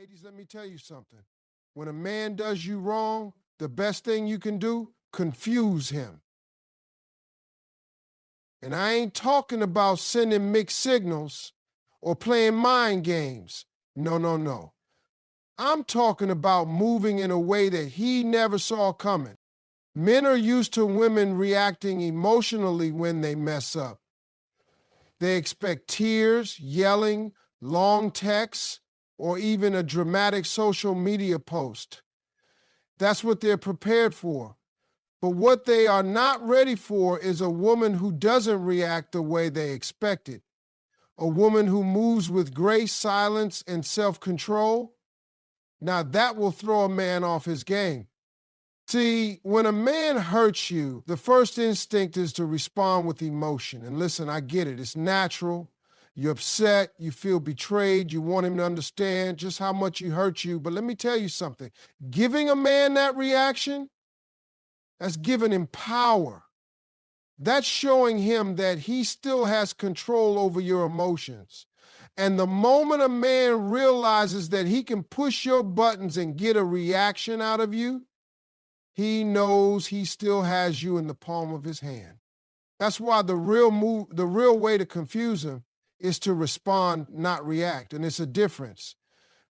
Ladies, let me tell you something. When a man does you wrong, the best thing you can do, confuse him. And I ain't talking about sending mixed signals or playing mind games. No, no, no. I'm talking about moving in a way that he never saw coming. Men are used to women reacting emotionally when they mess up. They expect tears, yelling, long texts, or even a dramatic social media post. That's what they're prepared for. But what they are not ready for is a woman who doesn't react the way they expected. A woman who moves with grace, silence, and self-control. Now that will throw a man off his game. See, when a man hurts you, the first instinct is to respond with emotion. And listen, I get it. It's natural. You're upset. You feel betrayed. You want him to understand just how much he hurt you. But let me tell you something. Giving a man that reaction, that's giving him power. That's showing him that he still has control over your emotions. And the moment a man realizes that he can push your buttons and get a reaction out of you, he knows he still has you in the palm of his hand. That's why the real way to confuse him is to respond, not react. And it's a difference.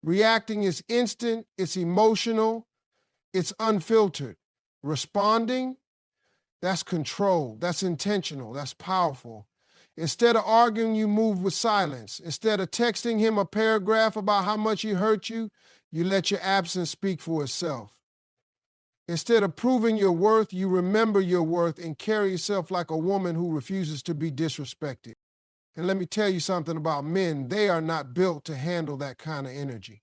Reacting is instant, it's emotional, it's unfiltered. Responding, that's control, that's intentional, that's powerful. Instead of arguing, you move with silence. Instead of texting him a paragraph about how much he hurt you, you let your absence speak for itself. Instead of proving your worth, you remember your worth and carry yourself like a woman who refuses to be disrespected. And let me tell you something about men. They are not built to handle that kind of energy.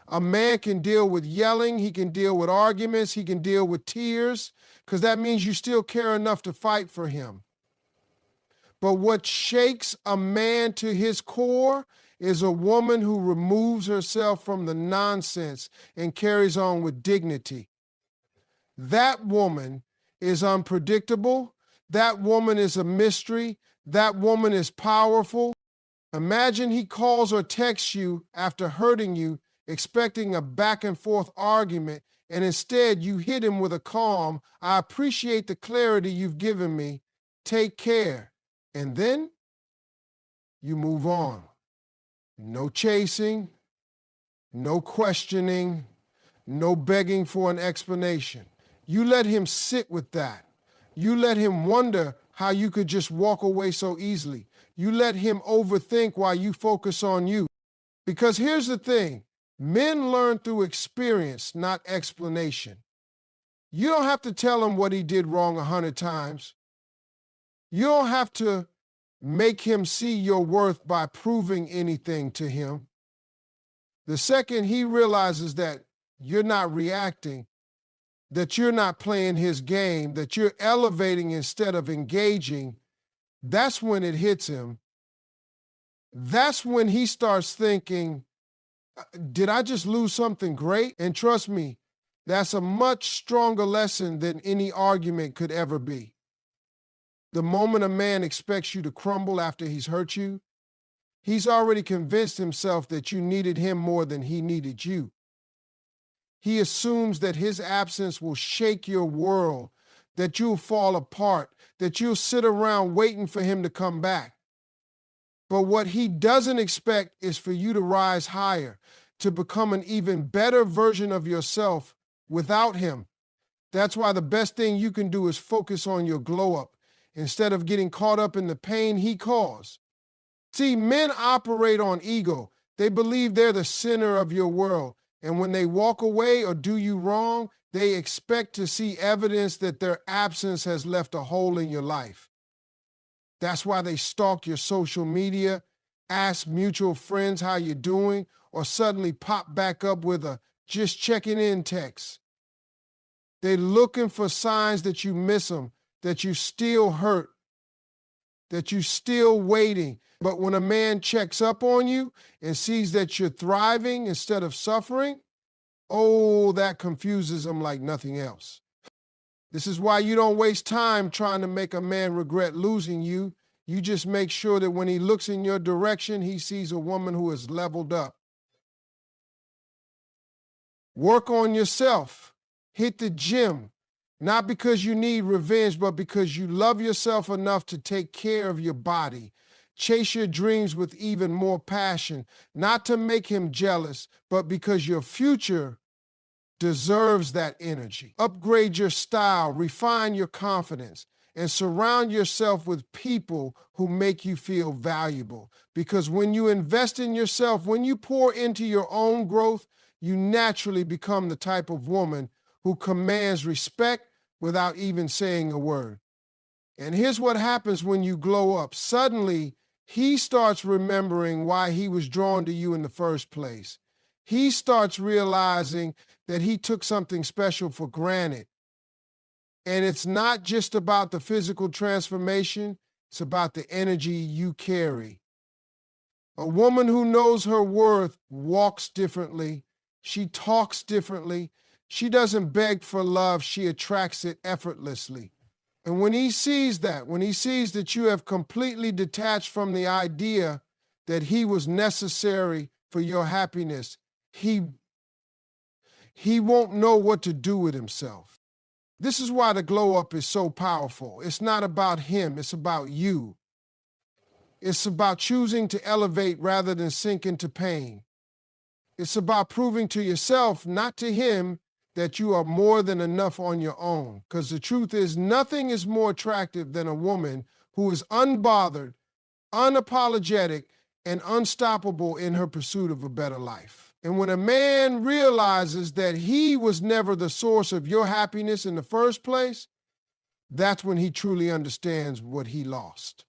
A man can deal with yelling, he can deal with arguments, he can deal with tears, because that means you still care enough to fight for him. But what shakes a man to his core is a woman who removes herself from the nonsense and carries on with dignity. That woman is unpredictable. That woman is a mystery. That woman is powerful. Imagine he calls or texts you after hurting you, expecting a back and forth argument, and instead you hit him with a calm, "I appreciate the clarity you've given me. Take care." And then you move on. No chasing, no questioning, no begging for an explanation. You let him sit with that. You let him wonder how you could just walk away so easily. You let him overthink while you focus on you. Because here's the thing, men learn through experience, not explanation. You don't have to tell him what he did wrong 100 times. You don't have to make him see your worth by proving anything to him. The second he realizes that you're not reacting, that you're not playing his game, that you're elevating instead of engaging, that's when it hits him. That's when he starts thinking, did I just lose something great? And trust me, that's a much stronger lesson than any argument could ever be. The moment a man expects you to crumble after he's hurt you, he's already convinced himself that you needed him more than he needed you. He assumes that his absence will shake your world, that you'll fall apart, that you'll sit around waiting for him to come back. But what he doesn't expect is for you to rise higher, to become an even better version of yourself without him. That's why the best thing you can do is focus on your glow up instead of getting caught up in the pain he caused. See, men operate on ego. They believe they're the center of your world. And when they walk away or do you wrong, they expect to see evidence that their absence has left a hole in your life. That's why they stalk your social media, ask mutual friends how you're doing, or suddenly pop back up with a "just checking in" text. They're looking for signs that you miss them, that you still hurt, that you still waiting. But when a man checks up on you and sees that you're thriving instead of suffering, oh, that confuses him like nothing else. This is why you don't waste time trying to make a man regret losing you. You just make sure that when he looks in your direction, he sees a woman who is leveled up. Work on yourself. Hit the gym. Not because you need revenge, but because you love yourself enough to take care of your body. Chase your dreams with even more passion, not to make him jealous, but because your future deserves that energy. Upgrade your style, refine your confidence, and surround yourself with people who make you feel valuable. Because when you invest in yourself, when you pour into your own growth, you naturally become the type of woman who commands respect without even saying a word. And here's what happens when you glow up. Suddenly, he starts remembering why he was drawn to you in the first place. He starts realizing that he took something special for granted. And it's not just about the physical transformation, it's about the energy you carry. A woman who knows her worth walks differently. She talks differently. She doesn't beg for love, she attracts it effortlessly. And when he sees that, when he sees that you have completely detached from the idea that he was necessary for your happiness, he won't know what to do with himself. This is why the glow up is so powerful. It's not about him, it's about you. It's about choosing to elevate rather than sink into pain. It's about proving to yourself, not to him, that you are more than enough on your own. Because the truth is, nothing is more attractive than a woman who is unbothered, unapologetic, and unstoppable in her pursuit of a better life. And when a man realizes that he was never the source of your happiness in the first place, that's when he truly understands what he lost.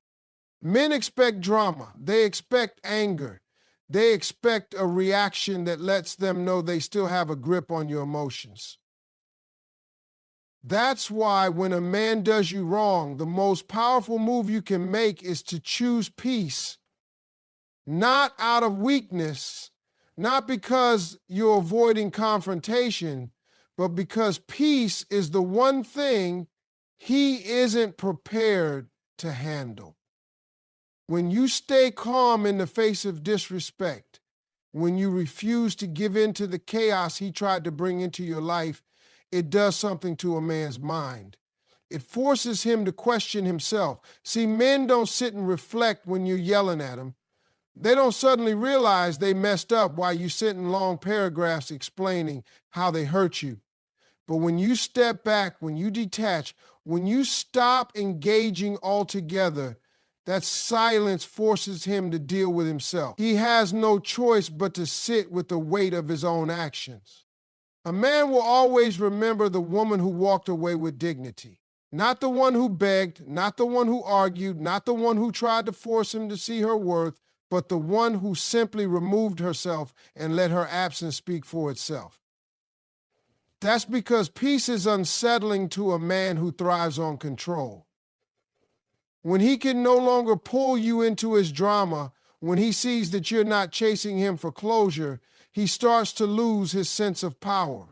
Men expect drama. They expect anger. They expect a reaction that lets them know they still have a grip on your emotions. That's why when a man does you wrong, the most powerful move you can make is to choose peace, not out of weakness, not because you're avoiding confrontation, but because peace is the one thing he isn't prepared to handle. When you stay calm in the face of disrespect, when you refuse to give in to the chaos he tried to bring into your life, it does something to a man's mind. It forces him to question himself. See, men don't sit and reflect when you're yelling at them. They don't suddenly realize they messed up while you sit in long paragraphs explaining how they hurt you. But when you step back, when you detach, when you stop engaging altogether, that silence forces him to deal with himself. He has no choice but to sit with the weight of his own actions. A man will always remember the woman who walked away with dignity. Not the one who begged, not the one who argued, not the one who tried to force him to see her worth, but the one who simply removed herself and let her absence speak for itself. That's because peace is unsettling to a man who thrives on control. When he can no longer pull you into his drama, when he sees that you're not chasing him for closure, he starts to lose his sense of power.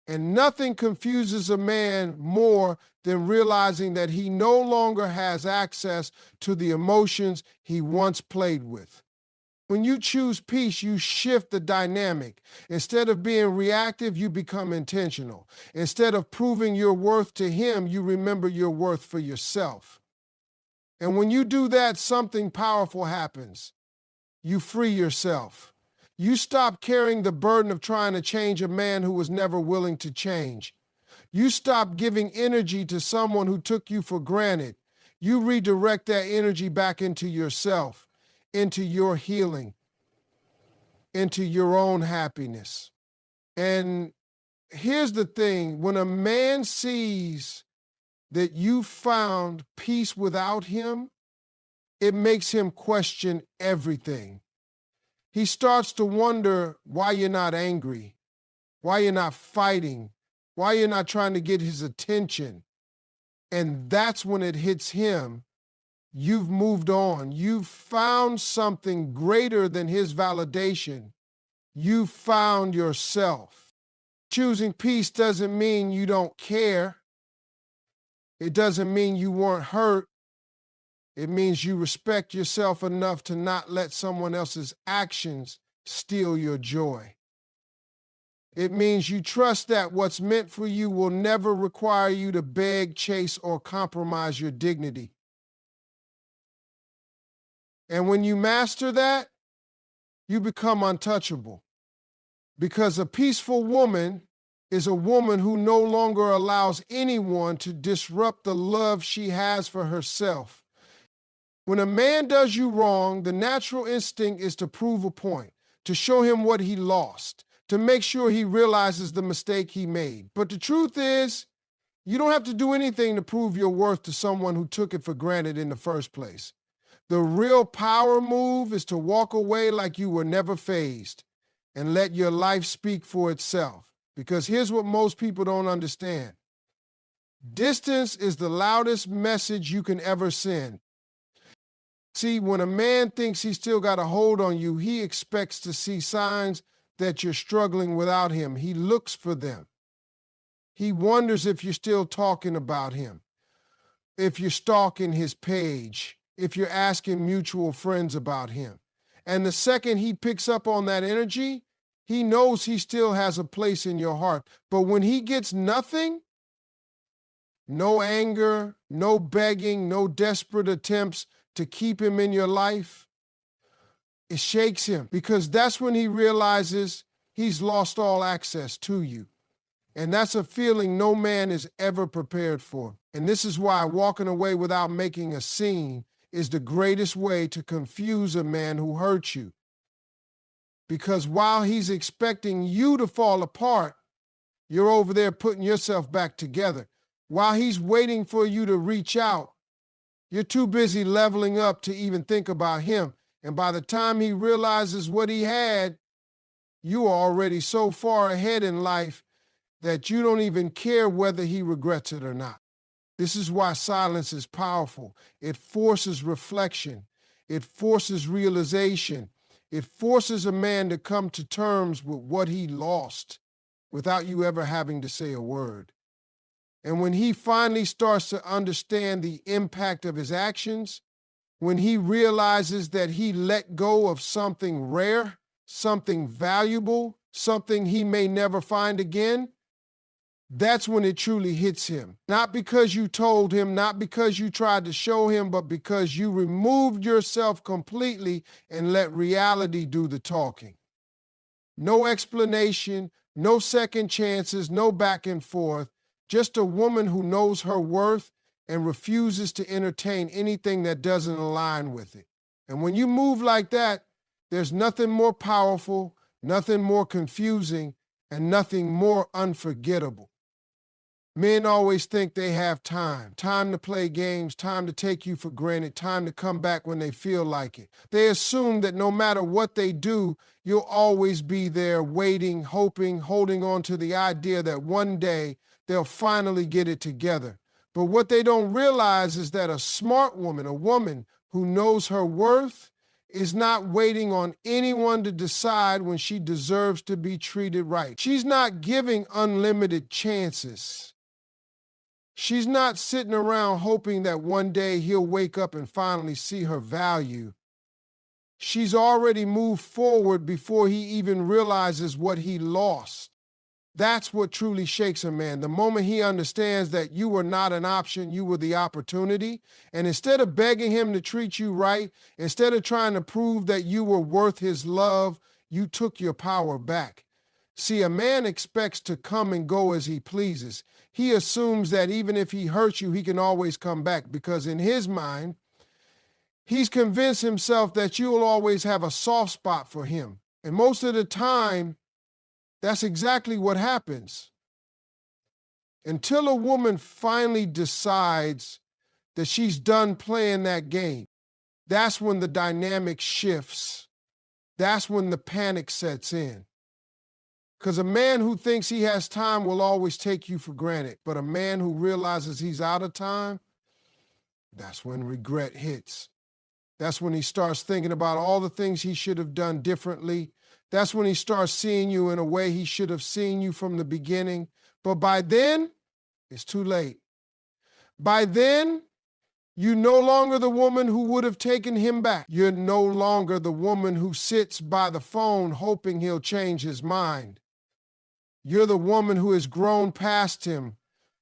And nothing confuses a man more than realizing that he no longer has access to the emotions he once played with. When you choose peace, you shift the dynamic. Instead of being reactive, you become intentional. Instead of proving your worth to him, you remember your worth for yourself. And when you do that, something powerful happens. You free yourself. You stop carrying the burden of trying to change a man who was never willing to change. You stop giving energy to someone who took you for granted. You redirect that energy back into yourself, into your healing, into your own happiness. And here's the thing, when a man sees that you found peace without him, it makes him question everything. He starts to wonder why you're not angry, why you're not fighting, why you're not trying to get his attention. And that's when it hits him. You've moved on. You've found something greater than his validation. You found yourself. Choosing peace doesn't mean you don't care. It doesn't mean you weren't hurt. It means you respect yourself enough to not let someone else's actions steal your joy. It means you trust that what's meant for you will never require you to beg, chase, or compromise your dignity. And when you master that, you become untouchable. Because a peaceful woman is a woman who no longer allows anyone to disrupt the love she has for herself. When a man does you wrong, the natural instinct is to prove a point, to show him what he lost, to make sure he realizes the mistake he made. But the truth is, you don't have to do anything to prove your worth to someone who took it for granted in the first place. The real power move is to walk away like you were never fazed and let your life speak for itself. Because here's what most people don't understand. Distance is the loudest message you can ever send. See, when a man thinks he's still got a hold on you, he expects to see signs that you're struggling without him. He looks for them. He wonders if you're still talking about him, if you're stalking his page, if you're asking mutual friends about him. And the second he picks up on that energy, he knows he still has a place in your heart. But when he gets nothing, no anger, no begging, no desperate attempts to keep him in your life, it shakes him, because that's when he realizes he's lost all access to you. And that's a feeling no man is ever prepared for. And this is why walking away without making a scene is the greatest way to confuse a man who hurt you. Because while he's expecting you to fall apart, you're over there putting yourself back together. While he's waiting for you to reach out, you're too busy leveling up to even think about him. And by the time he realizes what he had, you are already so far ahead in life that you don't even care whether he regrets it or not. This is why silence is powerful. It forces reflection. It forces realization. It forces a man to come to terms with what he lost without you ever having to say a word. And when he finally starts to understand the impact of his actions, when he realizes that he let go of something rare, something valuable, something he may never find again, that's when it truly hits him. Not because you told him, not because you tried to show him, but because you removed yourself completely and let reality do the talking. No explanation, no second chances, no back and forth. Just a woman who knows her worth and refuses to entertain anything that doesn't align with it. And when you move like that, there's nothing more powerful, nothing more confusing, and nothing more unforgettable. Men always think they have time to play games, time to take you for granted, time to come back when they feel like it. They assume that no matter what they do, you'll always be there waiting, hoping, holding on to the idea that one day they'll finally get it together. But what they don't realize is that a smart woman, a woman who knows her worth, is not waiting on anyone to decide when she deserves to be treated right. She's not giving unlimited chances. She's not sitting around hoping that one day he'll wake up and finally see her value. She's already moved forward before he even realizes what he lost. That's what truly shakes a man. The moment he understands that you were not an option, you were the opportunity. And instead of begging him to treat you right, instead of trying to prove that you were worth his love, you took your power back. See, a man expects to come and go as he pleases. He assumes that even if he hurts you, he can always come back, because in his mind, he's convinced himself that you'll always have a soft spot for him. And most of the time, that's exactly what happens. Until a woman finally decides that she's done playing that game, that's when the dynamic shifts. That's when the panic sets in. Because a man who thinks he has time will always take you for granted. But a man who realizes he's out of time, that's when regret hits. That's when he starts thinking about all the things he should have done differently. That's when he starts seeing you in a way he should have seen you from the beginning. But by then, it's too late. By then, you're no longer the woman who would have taken him back. You're no longer the woman who sits by the phone hoping he'll change his mind. You're the woman who has grown past him,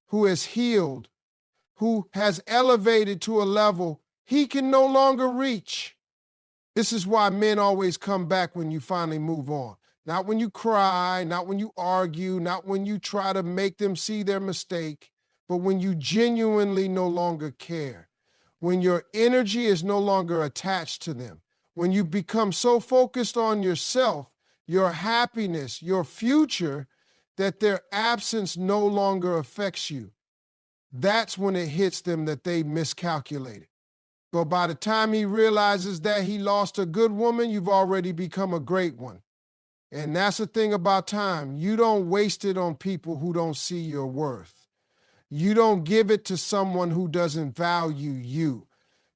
who has healed, who has elevated to a level he can no longer reach. This is why men always come back when you finally move on. Not when you cry, not when you argue, not when you try to make them see their mistake, but when you genuinely no longer care. When your energy is no longer attached to them. When you become so focused on yourself, your happiness, your future, that their absence no longer affects you. That's when it hits them that they miscalculated. But by the time he realizes that he lost a good woman, you've already become a great one. And that's the thing about time. You don't waste it on people who don't see your worth. You don't give it to someone who doesn't value you.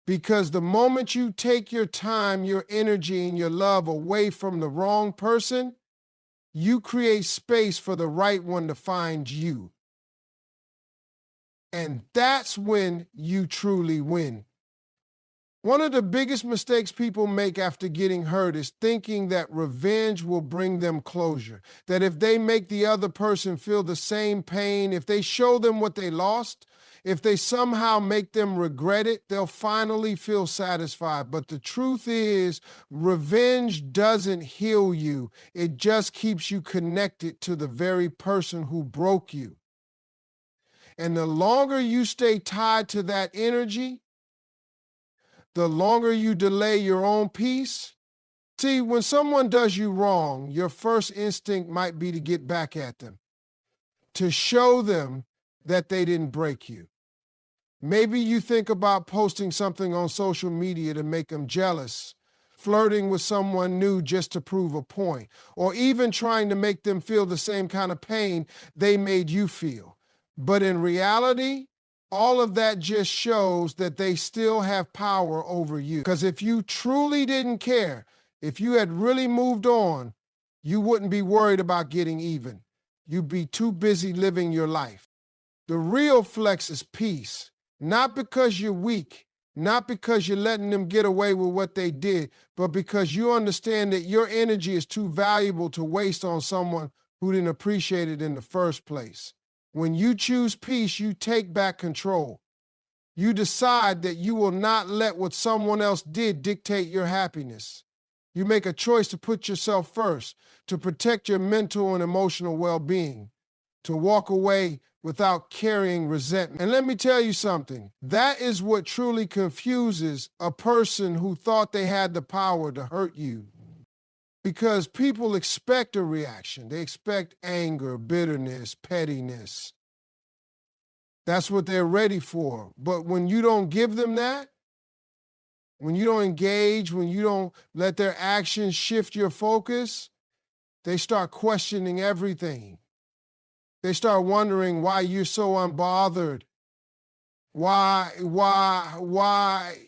Because the moment you take your time, your energy, and your love away from the wrong person, you create space for the right one to find you. And that's when you truly win. One of the biggest mistakes people make after getting hurt is thinking that revenge will bring them closure. That if they make the other person feel the same pain, if they show them what they lost, if they somehow make them regret it, they'll finally feel satisfied. But the truth is, revenge doesn't heal you. It just keeps you connected to the very person who broke you. And the longer you stay tied to that energy, the longer you delay your own peace. See, when someone does you wrong, your first instinct might be to get back at them, to show them that they didn't break you. Maybe you think about posting something on social media to make them jealous, flirting with someone new just to prove a point, or even trying to make them feel the same kind of pain they made you feel. But in reality, all of that just shows that they still have power over you. Because if you truly didn't care, if you had really moved on, you wouldn't be worried about getting even. You'd be too busy living your life. The real flex is peace, not because you're weak, not because you're letting them get away with what they did, but because you understand that your energy is too valuable to waste on someone who didn't appreciate it in the first place. When you choose peace, you take back control. You decide that you will not let what someone else did dictate your happiness. You make a choice to put yourself first, to protect your mental and emotional well-being, to walk away without carrying resentment. And let me tell you something, that is what truly confuses a person who thought they had the power to hurt you. Because people expect a reaction. They expect anger, bitterness, pettiness. That's what they're ready for. But when you don't give them that, when you don't engage, when you don't let their actions shift your focus, they start questioning everything. They start wondering why you're so unbothered. Why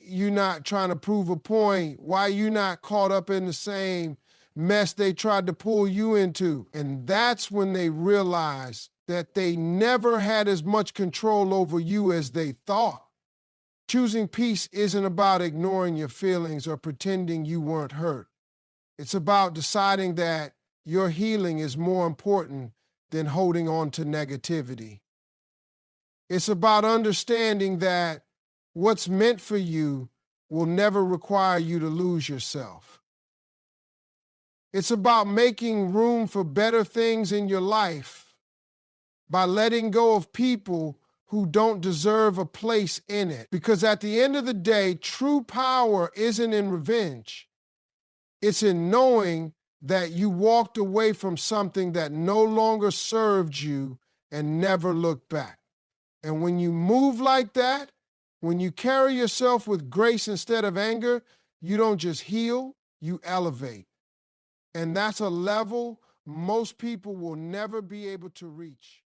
you not trying to prove a point? Why you not caught up in the same mess they tried to pull you into? And that's when they realize that they never had as much control over you as they thought. Choosing peace isn't about ignoring your feelings or pretending you weren't hurt. It's about deciding that your healing is more important than holding on to negativity. It's about understanding that what's meant for you will never require you to lose yourself. It's about making room for better things in your life by letting go of people who don't deserve a place in it. Because at the end of the day, true power isn't in revenge. It's in knowing that you walked away from something that no longer served you and never looked back. And when you move like that, when you carry yourself with grace instead of anger, you don't just heal, you elevate. And that's a level most people will never be able to reach.